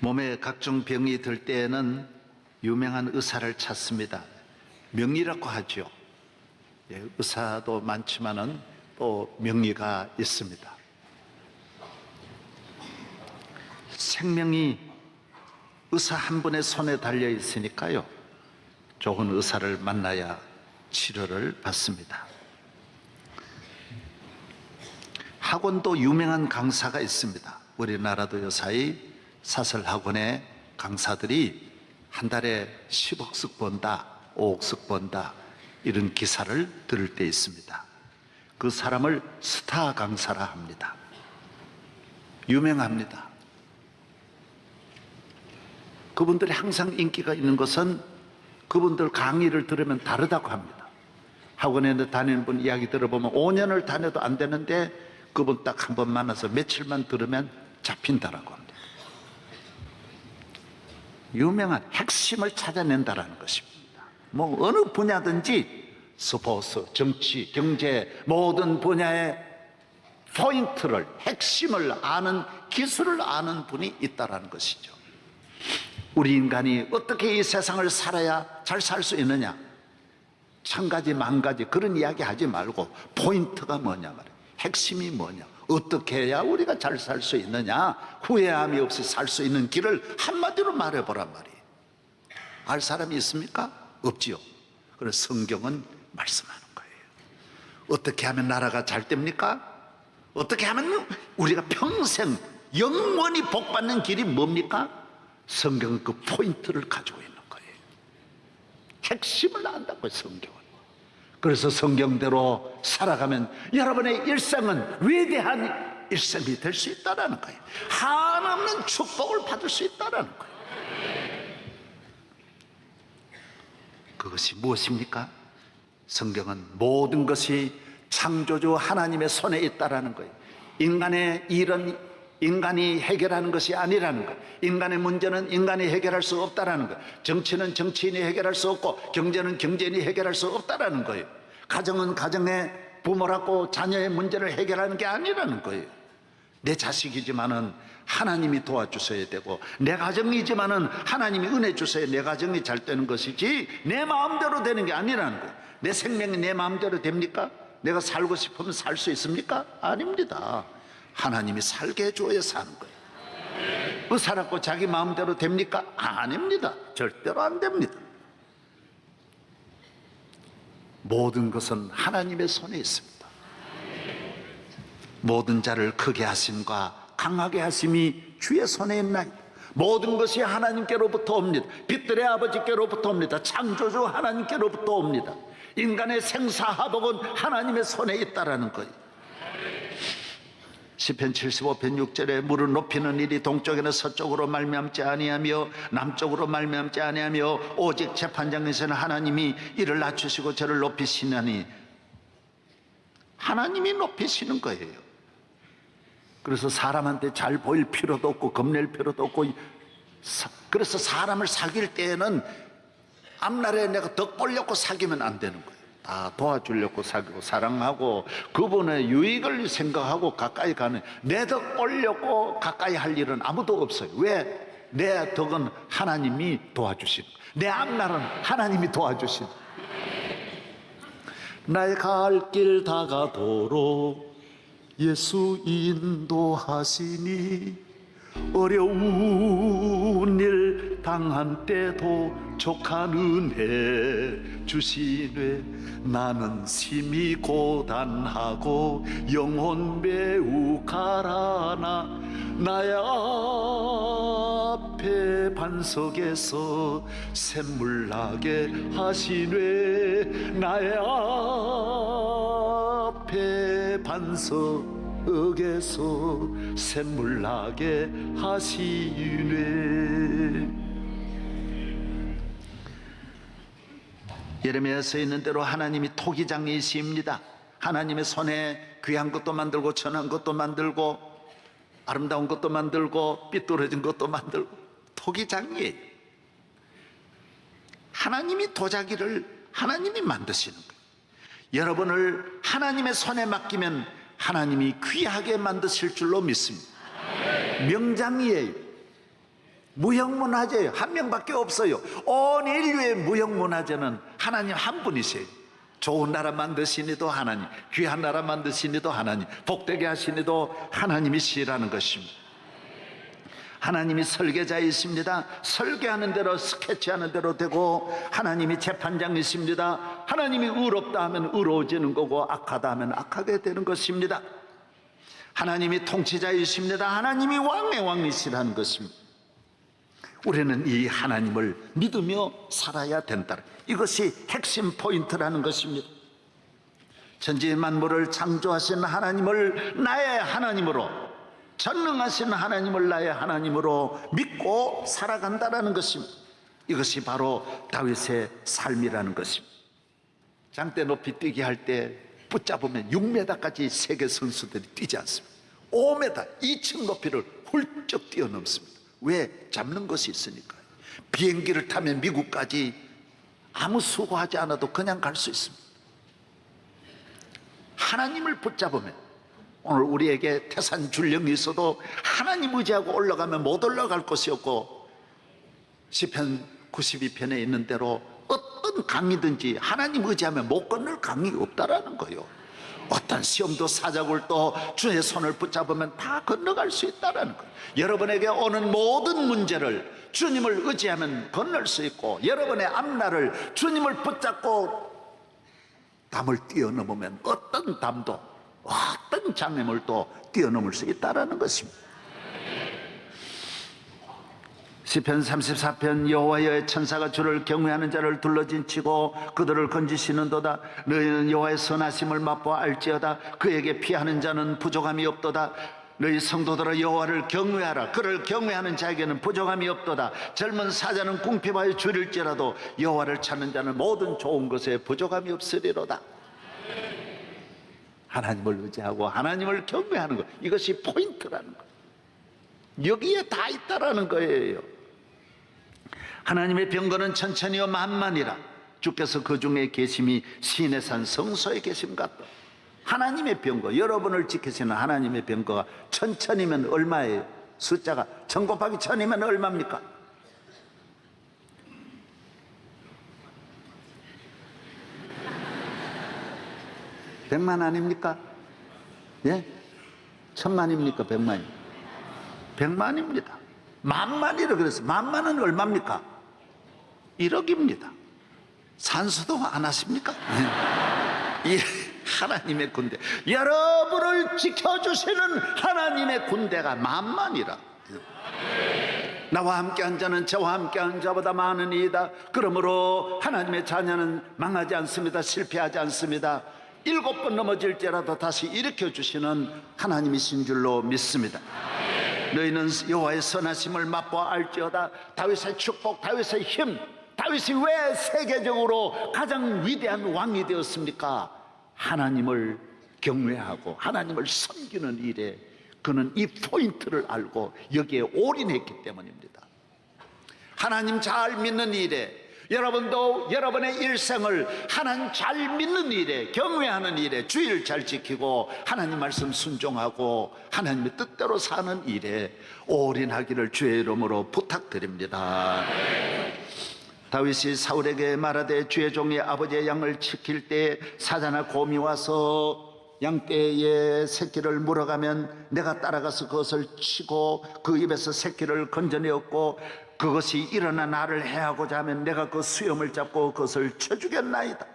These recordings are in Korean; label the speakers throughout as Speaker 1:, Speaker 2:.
Speaker 1: 몸에 각종 병이 들 때에는 유명한 의사를 찾습니다. 명의라고 하죠. 의사도 많지만은 또 명의가 있습니다. 생명이 의사 한 분의 손에 달려 있으니까요, 좋은 의사를 만나야 치료를 받습니다. 학원도 유명한 강사가 있습니다. 우리나라도 요사이 사설학원의 강사들이 한 달에 10억씩 번다, 5억씩 번다, 이런 기사를 들을 때 있습니다. 그 사람을 스타 강사라 합니다. 유명합니다. 그분들이 항상 인기가 있는 것은 그분들 강의를 들으면 다르다고 합니다. 학원에 다니는 분 이야기 들어보면 5년을 다녀도 안 되는데 그분 딱 한 번 만나서 며칠만 들으면 잡힌다라고 합니다. 유명한 핵심을 찾아낸다라는 것입니다. 뭐 어느 분야든지 스포츠, 정치, 경제 모든 분야의 포인트를, 핵심을 아는, 기술을 아는 분이 있다라는 것이죠. 우리 인간이 어떻게 이 세상을 살아야 잘 살 수 있느냐, 천 가지 만 가지 그런 이야기 하지 말고 포인트가 뭐냐 말이에요. 핵심이 뭐냐, 어떻게 해야 우리가 잘 살 수 있느냐, 후회함이 없이 살 수 있는 길을 한마디로 말해보란 말이에요. 알 사람이 있습니까? 없지요. 그래서 성경은 말씀하는 거예요. 어떻게 하면 나라가 잘 됩니까? 어떻게 하면 우리가 평생 영원히 복받는 길이 뭡니까? 성경은 그 포인트를 가지고 있는 거예요. 핵심을 안다고요, 성경은. 그래서 성경대로 살아가면 여러분의 일생은 위대한 일생이 될 수 있다는 거예요. 한없는 축복을 받을 수 있다는 거예요. 그것이 무엇입니까? 성경은 모든 것이 창조주 하나님의 손에 있다는 거예요. 인간의 일은 인간이 해결하는 것이 아니라는 거예요. 인간의 문제는 인간이 해결할 수 없다는 거예요. 정치는 정치인이 해결할 수 없고 경제는 경제인이 해결할 수 없다는 거예요. 가정은 가정의 부모라고 자녀의 문제를 해결하는 게 아니라는 거예요. 내 자식이지만은 하나님이 도와주셔야 되고, 내 가정이지만은 하나님이 은혜 주셔야 내 가정이 잘 되는 것이지 내 마음대로 되는 게 아니라는 거예요. 내 생명이 내 마음대로 됩니까? 내가 살고 싶으면 살 수 있습니까? 아닙니다. 하나님이 살게 해줘야 사는 거예요. 의사라고 자기 마음대로 됩니까? 아닙니다. 절대로 안 됩니다. 모든 것은 하나님의 손에 있습니다. 모든 자를 크게 하심과 강하게 하심이 주의 손에 있나이다. 모든 것이 하나님께로부터 옵니다. 빛들의 아버지께로부터 옵니다. 창조주 하나님께로부터 옵니다. 인간의 생사화복은 하나님의 손에 있다라는 거예요. 시편 75편 6절에 물을 높이는 일이 동쪽에는 서쪽으로 말미암지 아니하며 남쪽으로 말미암지 아니하며 오직 재판장에서는 하나님이 이를 낮추시고 저를 높이시나니, 하나님이 높이시는 거예요. 그래서 사람한테 잘 보일 필요도 없고 겁낼 필요도 없고, 그래서 사람을 사귈 때에는 앞날에 내가 덕 보려고 사귀면 안 되는 거예요. 다 도와주려고 사귀고 사랑하고 그분의 유익을 생각하고 가까이 가는, 내 덕 보려고 가까이 할 일은 아무도 없어요. 왜? 내 덕은 하나님이 도와주시는 거예요. 내 앞날은 하나님이 도와주시는 거예요. 나의 갈 길 다가도록 예수 인도하시니, 어려운 일 당한 때도 족한 은혜 주시네. 나는 심히 고단하고 영혼 매우 가라나, 나의 앞에 반석에서 샘물 나게 하시네. 나의 앞에 반석에서 샘물 나게 하시네. 예레미야서에 있는 대로 하나님이 토기장이십니다. 하나님의 손에 귀한 것도 만들고 천한 것도 만들고 아름다운 것도 만들고 삐뚤어진 것도 만들고 토기장이에요. 하나님이 도자기를 하나님이 만드시는 거예요. 여러분을 하나님의 손에 맡기면 하나님이 귀하게 만드실 줄로 믿습니다. 명장이에요. 무형문화재예요. 한 명밖에 없어요. 온 인류의 무형문화재는 하나님 한 분이세요. 좋은 나라 만드신 이도 하나님, 귀한 나라 만드신 이도 하나님, 복되게 하신 이도 하나님이시라는 것입니다. 하나님이 설계자이십니다. 설계하는 대로, 스케치하는 대로 되고, 하나님이 재판장이십니다. 하나님이 의롭다 하면 의로워지는 거고, 악하다 하면 악하게 되는 것입니다. 하나님이 통치자이십니다. 하나님이 왕의 왕이시라는 것입니다. 우리는 이 하나님을 믿으며 살아야 된다. 이것이 핵심 포인트라는 것입니다. 천지 만물을 창조하신 하나님을 나의 하나님으로, 전능하신 하나님을 나의 하나님으로 믿고 살아간다는 것입니다. 이것이 바로 다윗의 삶이라는 것입니다. 장대 높이 뛰기 할 때 붙잡으면 6m까지 세계 선수들이 뛰지 않습니다. 5m, 2층 높이를 훌쩍 뛰어넘습니다. 왜? 잡는 것이 있으니까요. 비행기를 타면 미국까지 아무 수고하지 않아도 그냥 갈 수 있습니다. 하나님을 붙잡으면, 오늘 우리에게 태산 줄령이 있어도 하나님 의지하고 올라가면 못 올라갈 것이 없고, 시편 92편에 있는 대로 어떤 강이든지 하나님 의지하면 못 건널 강이 없다라는 거예요. 어떤 시험도 사자굴도 주의 손을 붙잡으면 다 건너갈 수 있다는 거예요. 여러분에게 오는 모든 문제를 주님을 의지하면 건널 수 있고, 여러분의 앞날을 주님을 붙잡고 담을 뛰어넘으면 어떤 담도, 어떤 장애물도 뛰어넘을 수 있다는 것입니다. 시편 34편 여호와의 천사가 주를 경외하는 자를 둘러진치고 그들을 건지시는도다. 너희는 여호와의 선하심을 맛보아 알지어다. 그에게 피하는 자는 부족함이 없도다. 너희 성도들아 여호와를 경외하라. 그를 경외하는 자에게는 부족함이 없도다. 젊은 사자는 궁핍하여 줄일지라도 여호와를 찾는 자는 모든 좋은 것에 부족함이 없으리로다. 하나님을 의지하고 하나님을 경외하는 것, 이것이 포인트라는 거예요. 여기에 다 있다라는 거예요. 하나님의 병거는 천천히요 만만이라. 주께서 그 중에 계심이 시내 산 성소에 계심 같다. 하나님의 병거, 여러분을 지키시는 하나님의 병거가 천천이면 얼마예요? 숫자가 1000 곱하기 1000이면 얼마입니까? 백만 아닙니까? 예? 1000만입니까? 100만이? 100만입니다. 만만이라 그랬어요. 만만은 얼마입니까? 1억입니다. 산수도 안 하십니까? 이 하나님의 군대, 여러분을 지켜주시는 하나님의 군대가 만만이라. 나와 함께 한 자는 저와 함께 한 자보다 많은 이이다. 그러므로 하나님의 자녀는 망하지 않습니다. 실패하지 않습니다. 7번 넘어질지라도 다시 일으켜 주시는 하나님이신 줄로 믿습니다. 너희는 여호와의 선하심을 맛보아 알지어다. 다윗의 축복, 다윗의 힘, 다윗이 왜 세계적으로 가장 위대한 왕이 되었습니까? 하나님을 경외하고 하나님을 섬기는 일에 그는 이 포인트를 알고 여기에 올인했기 때문입니다. 하나님 잘 믿는 일에, 여러분도 여러분의 일생을 하나님 잘 믿는 일에, 경외하는 일에, 주의를 잘 지키고 하나님 말씀 순종하고 하나님의 뜻대로 사는 일에 올인하기를 주의 이름으로 부탁드립니다. 다윗이 사울에게 말하되 주의 종이 아버지의 양을 지킬 때 사자나 곰이 와서 양떼의 새끼를 물어가면 내가 따라가서 그것을 치고 그 입에서 새끼를 건져내었고 그것이 일어나 나를 해하고자 하면 내가 그 수염을 잡고 그것을 쳐 죽였나이다.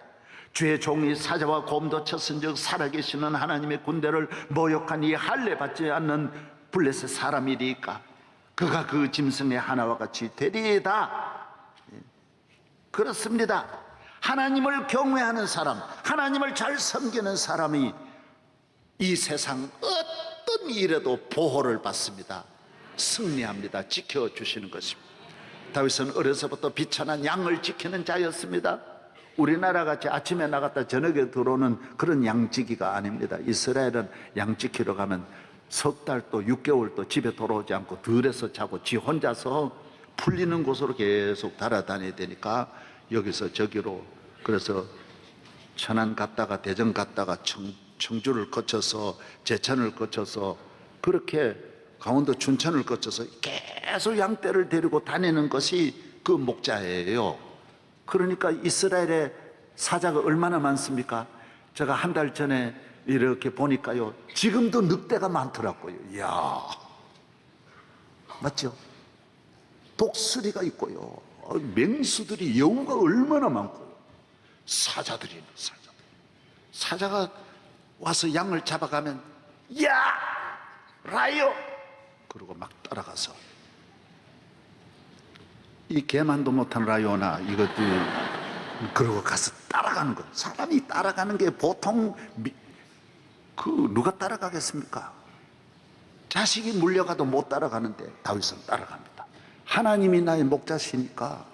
Speaker 1: 주의 종이 사자와 곰도 쳤은즉 살아계시는 하나님의 군대를 모욕하니 할례 받지 않는 블레셋 사람이리까 그가 그 짐승의 하나와 같이 되리이다. 그렇습니다. 하나님을 경외하는 사람, 하나님을 잘 섬기는 사람이 이 세상 어떤 일에도 보호를 받습니다. 승리합니다. 지켜주시는 것입니다. 다윗은 어려서부터 비천한 양을 지키는 자였습니다. 우리나라 같이 아침에 나갔다 저녁에 들어오는 그런 양지기가 아닙니다. 이스라엘은 양 지키러 가면 석 달 또 6개월 또 집에 돌아오지 않고 들에서 자고 지 혼자서 풀리는 곳으로 계속 달아다녀야 되니까 여기서 저기로, 그래서 천안 갔다가 대전 갔다가 청주를 거쳐서 제천을 거쳐서 그렇게 강원도 춘천을 거쳐서 계속 양떼를 데리고 다니는 것이 그 목자예요. 그러니까 이스라엘의 사자가 얼마나 많습니까? 제가 한 달 전에 이렇게 보니까요, 지금도 늑대가 많더라고요. 이야, 맞죠? 독수리가 있고요, 맹수들이, 여우가 얼마나 많고요. 사자들이 있는 사자가 와서 양을 잡아가면 야 라이오 그러고 막 따라가서, 이 개만도 못한 라이오나 이것들이 그러고 가서 따라가는 거. 사람이 따라가는 게 보통 누가 따라가겠습니까? 자식이 물려가도 못 따라가는데 다윗은 따라갑니다. 하나님이 나의 목자시니까.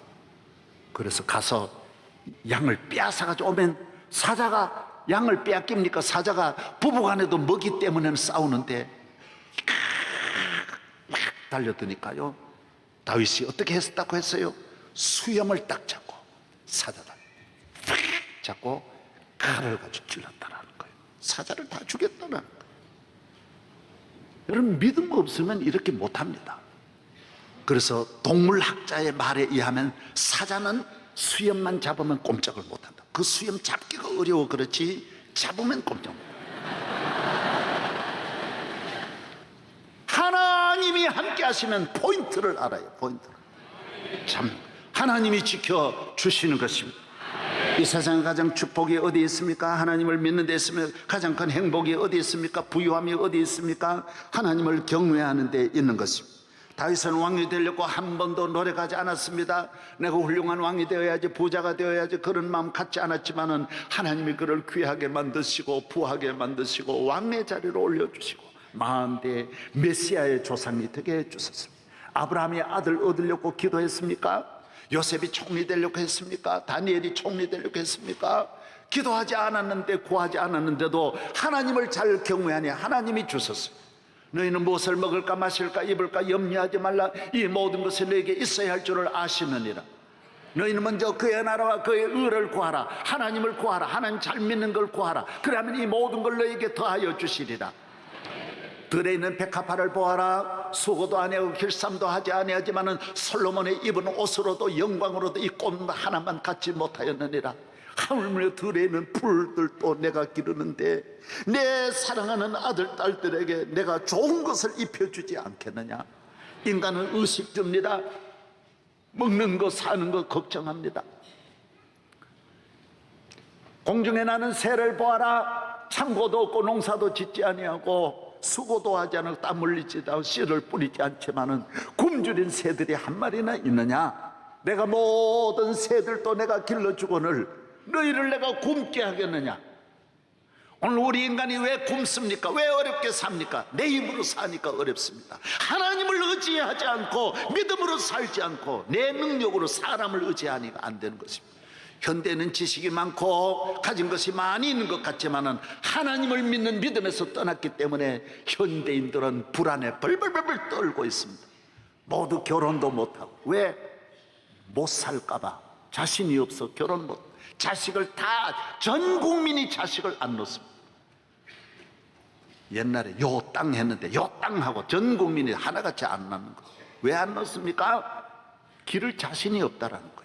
Speaker 1: 그래서 가서 양을 빼앗아가지고 오면, 사자가 양을 빼앗깁니까? 사자가 부부간에도 먹이 때문에 싸우는데 막 달려드니까요, 다윗이 어떻게 했다고 했어요? 수염을 딱 잡고, 사자다 팍 잡고 칼을 가지고 찔렀다라는 거예요. 사자를 다 죽였다는 거예요. 여러분, 믿음 없으면 이렇게 못합니다. 그래서 동물학자의 말에 의하면 사자는 수염만 잡으면 꼼짝을 못한다. 그 수염 잡기가 어려워 그렇지 잡으면 꼼짝 못한다. 하나님이 함께 하시면 포인트를 알아요. 포인트를. 참 하나님이 지켜주시는 것입니다. 이 세상에 가장 축복이 어디 있습니까? 하나님을 믿는 데 있으면 가장 큰 행복이 어디 있습니까? 부유함이 어디 있습니까? 하나님을 경외하는 데 있는 것입니다. 다윗은 왕이 되려고 한 번도 노력하지 않았습니다. 내가 훌륭한 왕이 되어야지, 부자가 되어야지, 그런 마음 갖지 않았지만은 하나님이 그를 귀하게 만드시고 부하게 만드시고 왕의 자리로 올려주시고 만대 메시아의 조상이 되게 해주셨습니다. 아브라함이 아들 얻으려고 기도했습니까? 요셉이 총리 되려고 했습니까? 다니엘이 총리 되려고 했습니까? 기도하지 않았는데, 구하지 않았는데도 하나님을 잘 경외하니 하나님이 주셨어요. 너희는 무엇을 먹을까 마실까 입을까 염려하지 말라. 이 모든 것이 너에게 있어야 할 줄을 아시느니라. 너희는 먼저 그의 나라와 그의 의를 구하라. 하나님을 구하라. 하나님 잘 믿는 걸 구하라. 그러면 이 모든 걸 너에게 더하여 주시리라. 들에 있는 백합화를 보아라. 수고도 아니하고 길쌈도 하지 아니하지만은 솔로몬의 입은 옷으로도 영광으로도 이 꽃 하나만 갖지 못하였느니라. 하물며 들에 있는 풀들도 내가 기르는데 내 사랑하는 아들 딸들에게 내가 좋은 것을 입혀주지 않겠느냐. 인간은 의식주입니다. 먹는 거 사는 거 걱정합니다. 공중에 나는 새를 보아라. 창고도 없고 농사도 짓지 아니하고 수고도 하지 않고 땀 흘리지도 않고 씨를 뿌리지 않지만은 굶주린 새들이 한 마리나 있느냐. 내가 모든 새들도 내가 길러주거늘 너희를 내가 굶게 하겠느냐. 오늘 우리 인간이 왜 굶습니까? 왜 어렵게 삽니까? 내 힘으로 사니까 어렵습니다. 하나님을 의지하지 않고 믿음으로 살지 않고 내 능력으로 사람을 의지하니까 안 되는 것입니다. 현대는 지식이 많고 가진 것이 많이 있는 것 같지만은 하나님을 믿는 믿음에서 떠났기 때문에 현대인들은 불안에 벌벌벌 떨고 있습니다. 모두 결혼도 못하고. 왜? 못 살까봐. 자신이 없어 결혼 못. 자식을 다, 전 국민이 자식을 안 놓습니다. 옛날에 요 땅 했는데 요 땅하고 전 국민이 하나같이 안 낳는 거예요. 왜 안 놓습니까? 기를 자신이 없다라는 거예요.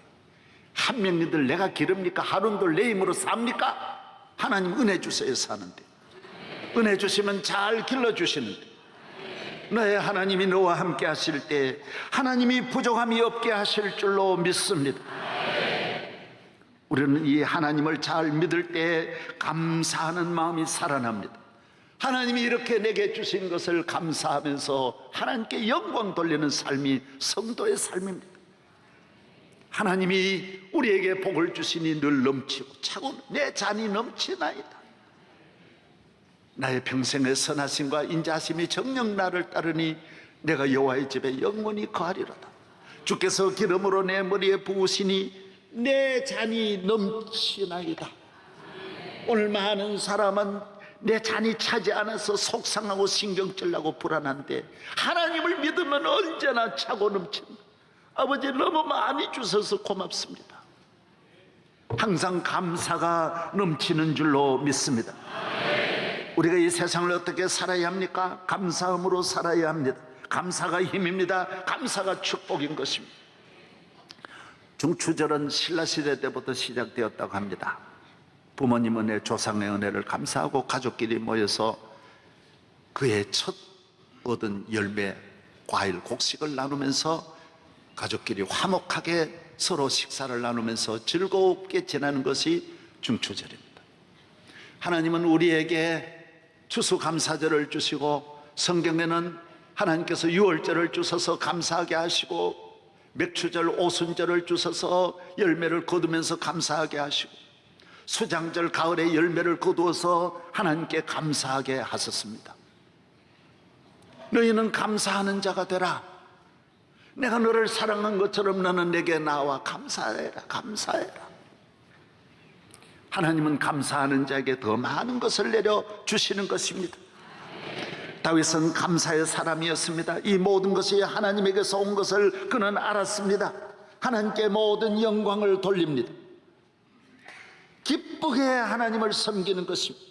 Speaker 1: 한 명님들 내가 기릅니까? 하루들 내 힘으로 삽니까? 하나님 은혜 주세요 사는데. 은혜 주시면 잘 길러주시는데, 너의 하나님이 너와 함께 하실 때 하나님이 부족함이 없게 하실 줄로 믿습니다. 우리는 이 하나님을 잘 믿을 때 감사하는 마음이 살아납니다. 하나님이 이렇게 내게 주신 것을 감사하면서 하나님께 영광 돌리는 삶이 성도의 삶입니다. 하나님이 우리에게 복을 주시니 늘 넘치고 차고 내 잔이 넘치나이다. 나의 평생의 선하심과 인자하심이 정녕 나를 따르니 내가 여호와의 집에 영원히 거하리로다. 주께서 기름으로 내 머리에 부으시니 내 잔이 넘치나이다. 오늘 많은 사람은 내 잔이 차지 않아서 속상하고 신경질나고 불안한데 하나님을 믿으면 언제나 차고 넘칩니다. 아버지 너무 많이 주셔서 고맙습니다. 항상 감사가 넘치는 줄로 믿습니다. 우리가 이 세상을 어떻게 살아야 합니까? 감사함으로 살아야 합니다. 감사가 힘입니다. 감사가 축복인 것입니다. 중추절은 신라시대 때부터 시작되었다고 합니다. 부모님 은혜, 조상의 은혜를 감사하고 가족끼리 모여서 그의 첫 얻은 열매, 과일, 곡식을 나누면서 가족끼리 화목하게 서로 식사를 나누면서 즐겁게 지내는 것이 중추절입니다. 하나님은 우리에게 추수감사절을 주시고 성경에는 하나님께서 유월절을 주셔서 감사하게 하시고 맥추절, 오순절을 주셔서 열매를 거두면서 감사하게 하시고 수장절, 가을에 열매를 거두어서 하나님께 감사하게 하셨습니다. 너희는 감사하는 자가 되라. 내가 너를 사랑한 것처럼 너는 내게 나와 감사해라. 감사해라. 하나님은 감사하는 자에게 더 많은 것을 내려주시는 것입니다. 다윗은 감사의 사람이었습니다. 이 모든 것이 하나님에게서 온 것을 그는 알았습니다. 하나님께 모든 영광을 돌립니다. 기쁘게 하나님을 섬기는 것입니다.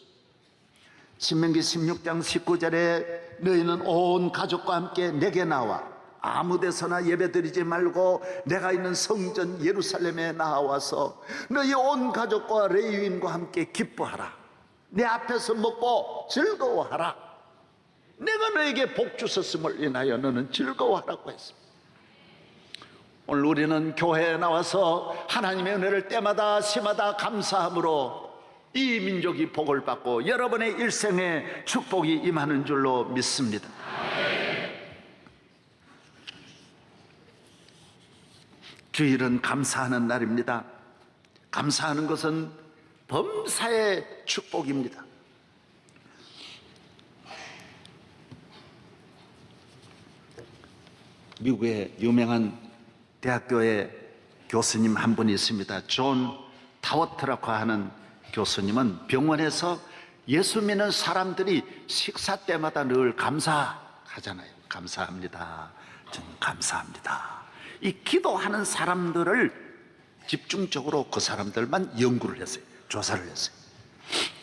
Speaker 1: 신명기 16장 19절에 너희는 온 가족과 함께 내게 나와 아무 데서나 예배드리지 말고 내가 있는 성전 예루살렘에 나와서 너희 온 가족과 레위인과 함께 기뻐하라. 내 앞에서 먹고 즐거워하라. 내가 너에게 복 주셨음을 인하여 너는 즐거워하라고 했습니다. 오늘 우리는 교회에 나와서 하나님의 은혜를 때마다 시마다 감사함으로 이 민족이 복을 받고 여러분의 일생에 축복이 임하는 줄로 믿습니다. 주일은 감사하는 날입니다. 감사하는 것은 범사의 축복입니다. 미국의 유명한 대학교의 교수님 한 분이 있습니다. 존 타워트라고 하는 교수님은 병원에서 예수 믿는 사람들이 식사 때마다 늘 감사하잖아요. 감사합니다. 저는 감사합니다. 이 기도하는 사람들을 집중적으로 그 사람들만 연구를 했어요. 조사를 했어요.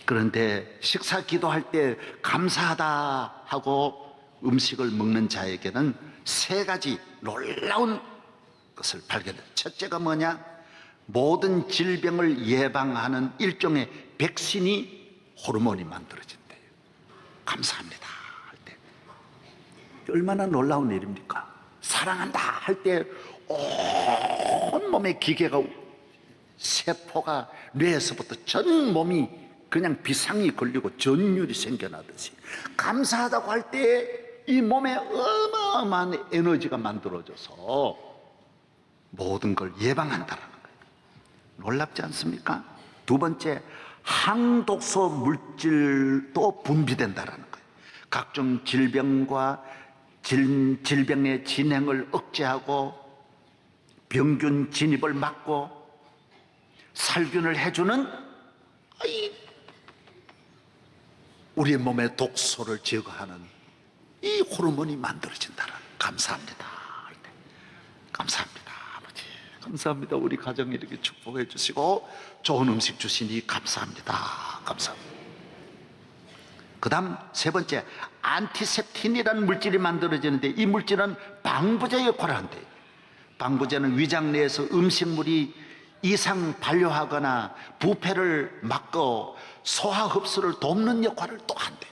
Speaker 1: 그런데 식사 기도할 때 감사하다 하고 음식을 먹는 자에게는 세 가지 놀라운 것을 발견해요. 첫째가 뭐냐? 모든 질병을 예방하는 일종의 백신이 호르몬이 만들어진대요. 감사합니다 할 때. 얼마나 놀라운 일입니까? 사랑한다 할 때 온몸의 기계가 세포가 뇌에서부터 전 몸이 그냥 비상이 걸리고 전율이 생겨나듯이 감사하다고 할 때 이 몸에 어마어마한 에너지가 만들어져서 모든 걸 예방한다는 거예요. 놀랍지 않습니까? 두 번째, 항독소 물질도 분비된다는 거예요. 각종 질병과 질병의 진행을 억제하고 병균 진입을 막고 살균을 해주는 우리의 몸의 독소를 제거하는 이 호르몬이 만들어진다는. 감사합니다. 감사합니다 아버지. 감사합니다. 우리 가정 이렇게 축복해 주시고 좋은 음식 주시니 감사합니다. 감사합니다. 그 다음 세 번째, 안티셉틴이라는 물질이 만들어지는데 이 물질은 방부제 역할을 한대요. 방부제는 위장 내에서 음식물이 이상 발효하거나 부패를 막고 소화 흡수를 돕는 역할을 또 한대요.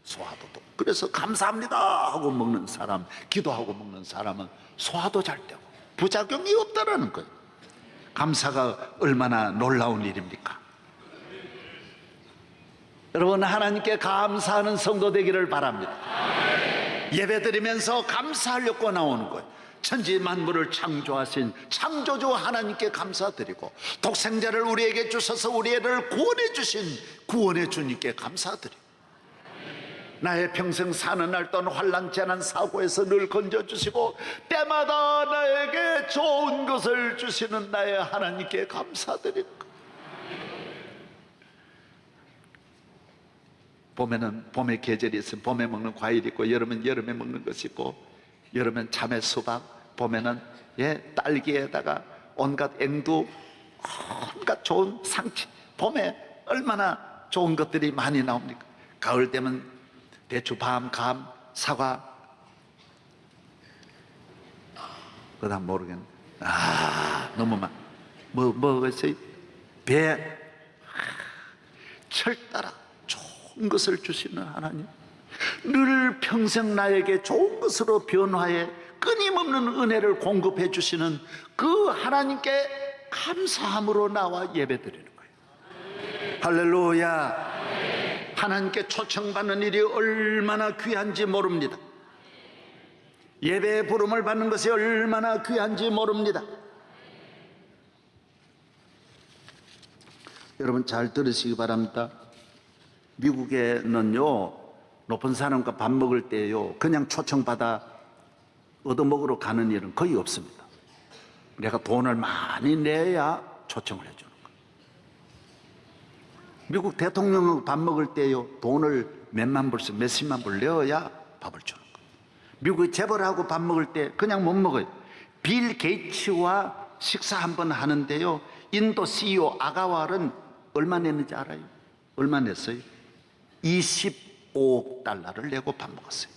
Speaker 1: 소화도 돕고. 그래서 감사합니다 하고 먹는 사람, 기도하고 먹는 사람은 소화도 잘 되고 부작용이 없다라는 거예요. 감사가 얼마나 놀라운 일입니까? 여러분, 하나님께 감사하는 성도 되기를 바랍니다. 예배드리면서 감사하려고 나오는 거예요. 천지 만물을 창조하신 창조주 하나님께 감사드리고 독생자를 우리에게 주셔서 우리를 구원해 주신 구원의 주님께 감사드리고 나의 평생 사는 날 동안 환난 재난 사고에서 늘 건져주시고 때마다 나에게 좋은 것을 주시는 나의 하나님께 감사드립니다. 봄에는 봄의 계절이 있으면 봄에 먹는 과일이 있고 여름엔 여름에 먹는 것이 있고 여름엔 참외 수박, 봄에는 딸기에다가 온갖 앵두, 온갖 좋은 상치, 봄에 얼마나 좋은 것들이 많이 나옵니까? 가을 되면 대추, 밤, 감, 사과, 그다음 모르겠네. 너무 뭐겠어요? 배, 철 따라 좋은 것을 주시는 하나님, 늘 평생 나에게 좋은 것으로 변화해 끊임없는 은혜를 공급해 주시는 그 하나님께 감사함으로 나와 예배드리는 거예요. 할렐루야. 하나님께 초청받는 일이 얼마나 귀한지 모릅니다. 예배의 부름을 받는 것이 얼마나 귀한지 모릅니다. 여러분 잘 들으시기 바랍니다. 미국에는요, 높은 사람과 밥 먹을 때요, 그냥 초청받아 얻어먹으러 가는 일은 거의 없습니다. 내가 돈을 많이 내야 초청을 해주는 거예요. 미국 대통령하고 밥 먹을 때요, 돈을 몇만 불씩 몇십만 불 내어야 밥을 주는 거예요. 미국의 재벌하고 밥 먹을 때 그냥 못 먹어요. 빌 게이츠와 식사 한번 하는데요, 인도 CEO 아가왈은 얼마 냈는지 알아요? 얼마 냈어요? 25억 달러를 내고 밥 먹었어요.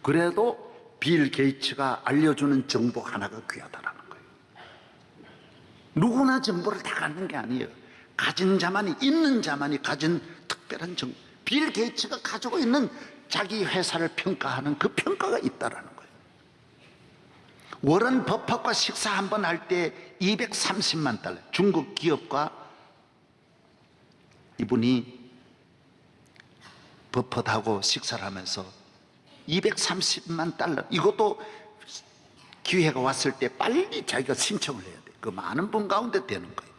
Speaker 1: 그래도 빌 게이츠가 알려주는 정보 하나가 귀하다라는 거예요. 누구나 정보를 다 갖는 게 아니에요. 가진 자만이, 있는 자만이 가진 특별한 정보. 빌 게이츠가 가지고 있는 자기 회사를 평가하는 그 평가가 있다라는 거예요. 워런 버핏과 식사 한번 할 때 230만 달러, 중국 기업과 이분이 버핏하고 식사를 하면서 230만 달러, 이것도 기회가 왔을 때 빨리 자기가 신청을 해야 돼. 그 많은 분 가운데 되는 거예요.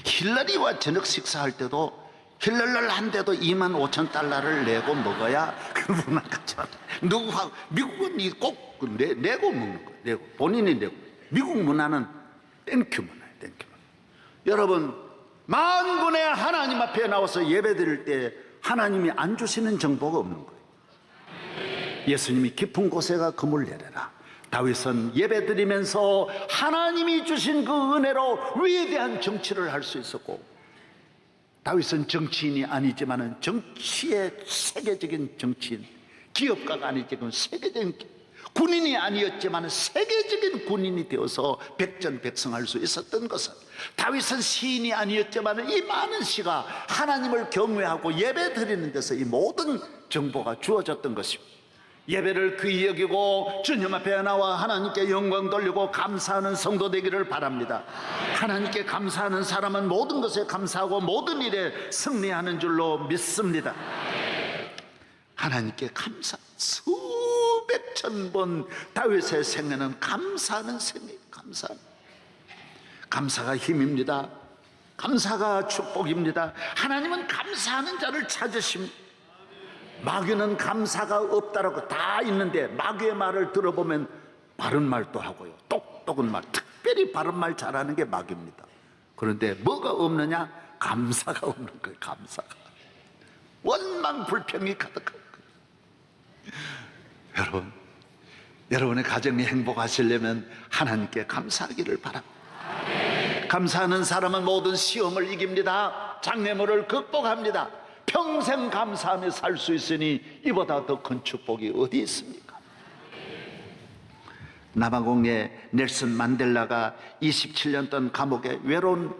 Speaker 1: 힐러리와 저녁 식사할 때도 힐러를 한데도 2만 5천 달러를 내고 먹어야 그분은 같이 와요. 누구하고, 미국은 꼭 내고 먹는 거예요. 내고, 본인이 내고. 미국 문화는 땡큐 문화예요. 땡큐 문화. 여러분, 만군의 하나님 앞에 나와서 예배드릴 때 하나님이 안 주시는 정보가 없는 거예요. 예수님이 깊은 곳에가 금을 내려라. 다윗은 예배드리면서 하나님이 주신 그 은혜로 위대한 정치를 할 수 있었고, 다윗은 정치인이 아니지만 정치의 세계적인 정치인, 기업가가 아니지만 세계적인 군인이 아니었지만 세계적인 군인이 되어서 백전백승할 수 있었던 것은, 다윗은 시인이 아니었지만 이 많은 시가 하나님을 경외하고 예배드리는 데서 이 모든 정보가 주어졌던 것입니다. 예배를 귀히 여기고 주님 앞에 나와 하나님께 영광 돌리고 감사하는 성도 되기를 바랍니다. 하나님께 감사하는 사람은 모든 것에 감사하고 모든 일에 승리하는 줄로 믿습니다. 하나님께 감사, 수백 천 번 다윗의 생애는 감사하는 생애, 감사가 힘입니다. 감사가 축복입니다. 하나님은 감사하는 자를 찾으십니다. 마귀는 감사가 없다라고 다 있는데, 마귀의 말을 들어보면 바른 말도 하고요, 똑똑한 말, 특별히 바른 말 잘하는 게 마귀입니다. 그런데 뭐가 없느냐? 감사가 없는 거예요. 감사가. 원망 불평이 가득한 거예요. 여러분의 가정이 행복하시려면 하나님께 감사하기를 바랍니다. 감사하는 사람은 모든 시험을 이깁니다. 장애물을 극복합니다. 평생 감사하며 살 수 있으니 이보다 더 큰 축복이 어디 있습니까? 남아공의 넬슨 만델라가 27년 동안 감옥에, 외로운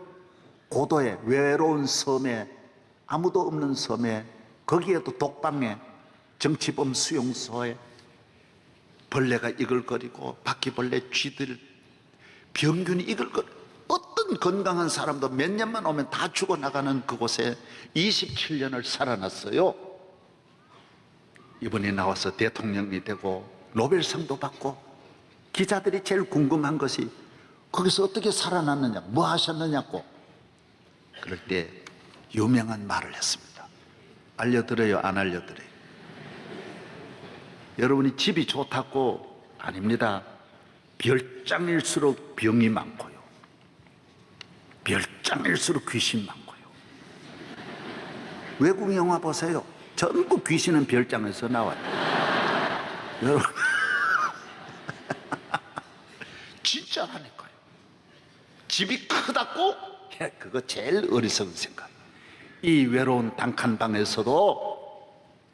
Speaker 1: 고도에, 외로운 섬에, 아무도 없는 섬에, 거기에도 독방에, 정치범 수용소에 벌레가 이글거리고 바퀴벌레, 쥐들, 병균이 이글거리고, 어떤 건강한 사람도 몇 년만 오면 다 죽어나가는 그곳에 27년을 살아났어요. 이분이 나와서 대통령이 되고 노벨상도 받고, 기자들이 제일 궁금한 것이 거기서 어떻게 살아났느냐, 뭐 하셨느냐고. 그럴 때 유명한 말을 했습니다. 알려드려요, 안 알려드려요? 여러분이 집이 좋다고? 아닙니다. 별장일수록 병이 많고요, 별장일수록 귀신 많고요. 외국 영화 보세요. 전부 귀신은 별장에서 나와요. 여러분, 진짜라니까요. 집이 크다고? 그거 제일 어리석은 생각. 이 외로운 단칸방에서도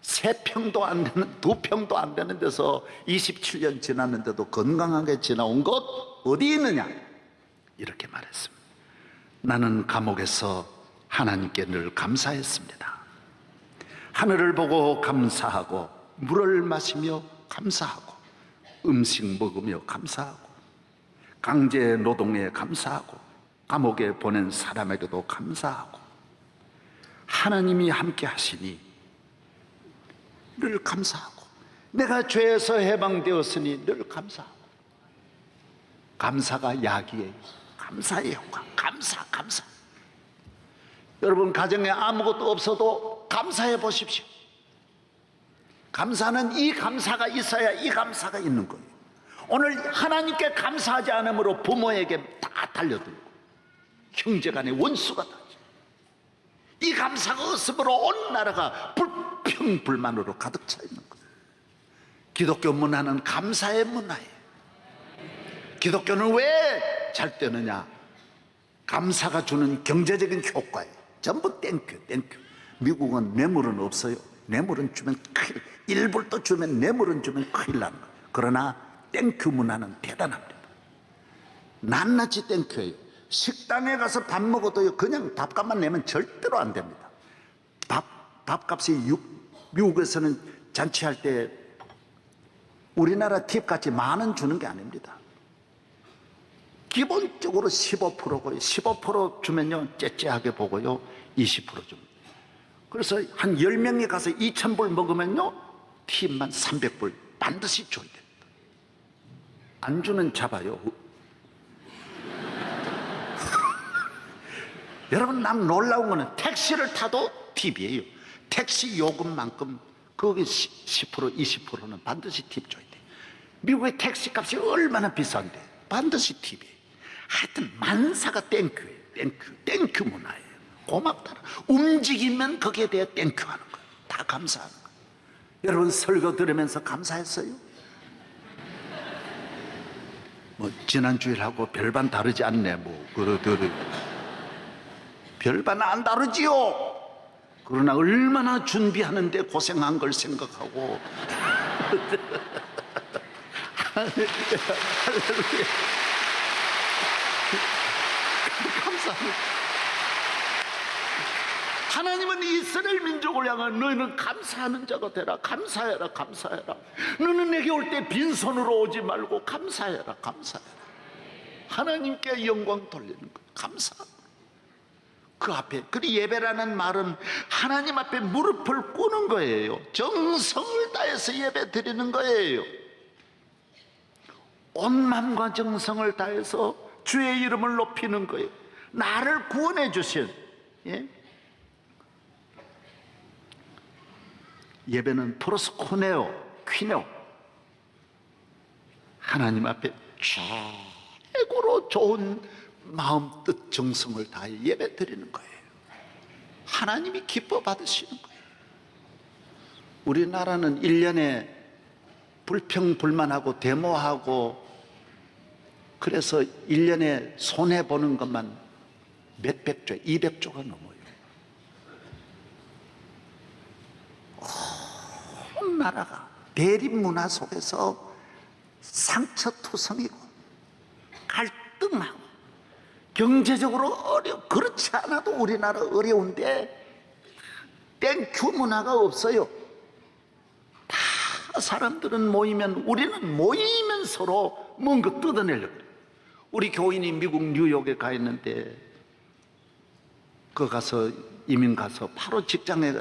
Speaker 1: 3평도 안 되는, 2평도 안 되는 데서 27년 지났는데도 건강하게 지나온 것 어디 있느냐? 이렇게 말했습니다. 나는 감옥에서 하나님께 늘 감사했습니다. 하늘을 보고 감사하고, 물을 마시며 감사하고, 음식 먹으며 감사하고, 강제 노동에 감사하고, 감옥에 보낸 사람에게도 감사하고, 하나님이 함께 하시니 늘 감사하고, 내가 죄에서 해방되었으니 늘 감사하고. 감사가 약이에요. 감사의 효과. 감사. 여러분 가정에 아무것도 없어도 감사해 보십시오. 감사는 이 감사가 있어야 이 감사가 있는 거예요. 오늘 하나님께 감사하지 않으므로 부모에게 다 달려들고 형제간의 원수가 다. 이 감사가 없으므로 온 나라가 불평불만으로 가득 차 있는 거예요. 기독교 문화는 감사의 문화예요. 기독교는 왜 잘 되느냐? 감사가 주는 경제적인 효과예요. 전부 땡큐. 미국은 뇌물은 없어요. 뇌물은 주면 큰일, 1불도 주면 뇌물은 주면 큰일 나는 거예요. 그러나 땡큐 문화는 대단합니다. 낱낱이 땡큐예요. 식당에 가서 밥 먹어도요, 그냥 밥값만 내면 절대로 안 됩니다. 밥값이 미국에서는 잔치할 때 우리나라 팁같이 10,000원 주는 게 아닙니다. 기본적으로 15%고요. 15% 주면요, 째째하게 보고요, 20% 줍니다. 그래서 한 10명이 가서 2,000불 먹으면요, 팁만 300불 반드시 줘야 됩니다. 안주는 잡아요. 여러분, 남 놀라운 거는 택시를 타도 팁이에요. 택시 요금만큼 거기 10%, 20%는 반드시 팁 줘야 돼요. 미국의 택시 값이 얼마나 비싼데 반드시 팁이에요. 하여튼 만사가 땡큐예요. 땡큐 문화예요. 고맙다. 움직이면 거기에 대해 땡큐 하는 거예요. 다 감사하는 거예요. 여러분 설교 들으면서 감사했어요? 지난 주일하고 별반 다르지 않네. 별반 안 다르지요. 그러나 얼마나 준비하는데 고생한 걸 생각하고 할렐루야. 감사합니다. 하나님은 이스라엘 민족을 향해 너희는 감사하는 자가 되라. 감사해라. 너는 내게 올 때 빈손으로 오지 말고 감사해라. 하나님께 영광 돌리는 것. 감사. 그 앞에, 그리 예배라는 말은 하나님 앞에 무릎을 꿇는 거예요. 정성을 다해서 예배 드리는 거예요. 온 마음과 정성을 다해서 주의 이름을 높이는 거예요. 나를 구원해 주신, 예배는 프로스코네오, 퀴네오, 하나님 앞에 최고로 좋은 마음, 뜻, 정성을 다해 예배 드리는 거예요. 하나님이 기뻐 받으시는 거예요. 우리나라는 1년에 불평불만하고 데모하고 그래서 1년에 손해보는 것만 몇백 조, 200조가 넘어요. 온 나라가 대립문화 속에서 상처투성이고 갈등하고 경제적으로 그렇지 않아도 우리나라 어려운데 땡큐 문화가 없어요. 다 사람들은 모이면, 우리는 모이면 서로 뭔가 뜯어내려고 그래요. 우리 교인이 미국 뉴욕에 가 있는데 그 가서 이민 가서 바로 직장에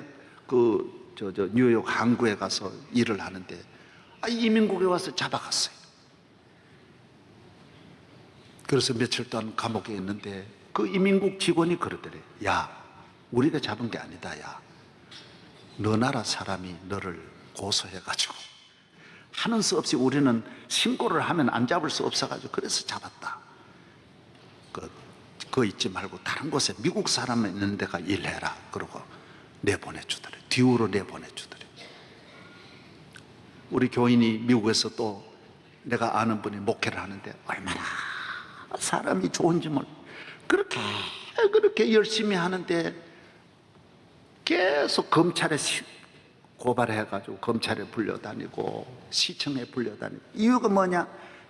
Speaker 1: 뉴욕 항구에 가서 일을 하는데 이민국에 와서 잡아갔어요. 그래서 며칠 동안 감옥에 있는데 그 이민국 직원이 그러더래. 야, 우리가 잡은 게 아니다. 야, 너 나라 사람이 너를 고소해가지고 하는 수 없이 우리는 신고를 하면 안 잡을 수 없어가지고 그래서 잡았다. 그거 잊지 말고 다른 곳에 미국 사람 있는 데가 일해라. 그러고 내보내주더래. 뒤로 내보내주더래. 우리 교인이 미국에서 또 내가 아는 분이 목회를 하는데 얼마나 사람이 좋은지 몰라. 그렇게 열심히 하는데 계속 검찰에 고발해가지고 검찰에 불려다니고 시청에 불려다니고. 이유가 뭐냐?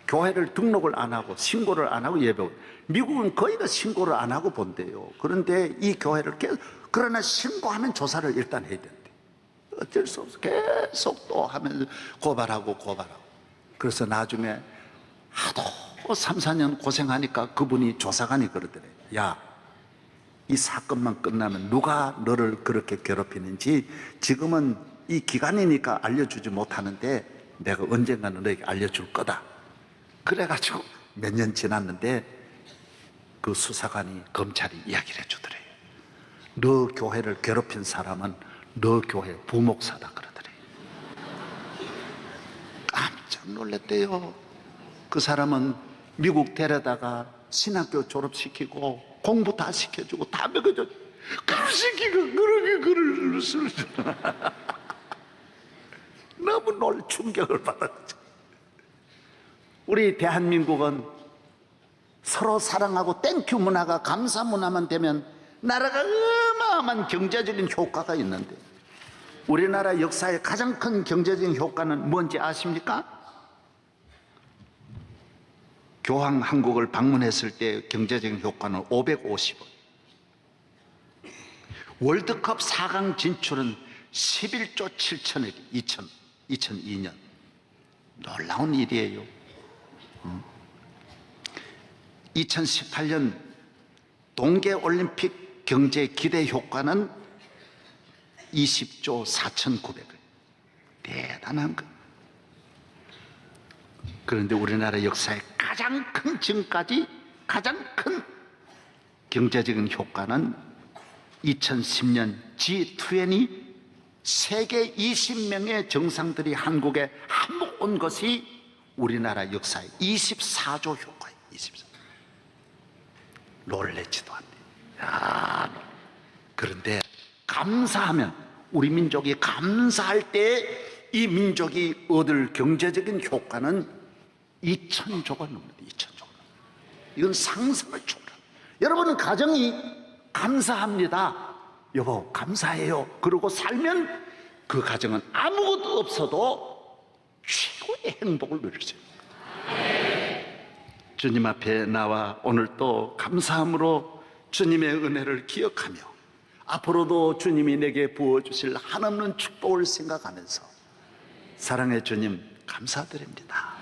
Speaker 1: 교회를 등록을 안 하고 신고를 안 하고 예배. 미국은 거의 다 신고를 안 하고 본대요. 그런데 이 교회를 계속, 그러나 신고하면 조사를 일단 해야 된대. 어쩔 수 없어. 계속 또 하면 고발하고. 그래서 나중에 하도 3, 4년 고생하니까 그분이 조사관이 그러더래. 야, 이 사건만 끝나면 누가 너를 그렇게 괴롭히는지 지금은 이 기간이니까 알려주지 못하는데 내가 언젠가는 너에게 알려줄 거다. 그래가지고 몇 년 지났는데 그 수사관이 검찰이 이야기를 해주더래요. 너 교회를 괴롭힌 사람은 너 교회 부목사다 그러더래요. 깜짝 놀랐대요. 그 사람은 미국 데려다가 신학교 졸업시키고 공부 다 시켜주고 다 먹여줘. 그 새끼가 그렇게 글을 쓰잖아. 너무 충격을 받았죠. 우리 대한민국은 서로 사랑하고 땡큐 문화가, 감사 문화만 되면 나라가 어마어마한 경제적인 효과가 있는데, 우리나라 역사의 가장 큰 경제적인 효과는 뭔지 아십니까? 교황 한국을 방문했을 때 경제적인 효과는 550원. 월드컵 4강 진출은 11조 7천억, 2002년. 놀라운 일이에요. 2018년 동계올림픽 경제 기대 효과는 20조 4,900억. 대단한 거. 그런데 우리나라 역사의 가장 큰, 지금까지 가장 큰 경제적인 효과는 2010년 G20 세계 20명의 정상들이 한국에 한몫 온 것이 우리나라 역사의 24조 효과예요. 24조. 놀래지도 않네. 그런데 감사하면, 우리 민족이 감사할 때 이 민족이 얻을 경제적인 효과는 2,000조가 넘는다. 2,000조. 이건 상상을 초월합니다. 여러분은 가정이 감사합니다. 여보 감사해요. 그러고 살면 그 가정은 아무것도 없어도 최고의 행복을 누릴 수 있어요. 주님 앞에 나와 오늘 또 감사함으로 주님의 은혜를 기억하며 앞으로도 주님이 내게 부어주실 한없는 축복을 생각하면서, 사랑의 주님 감사드립니다.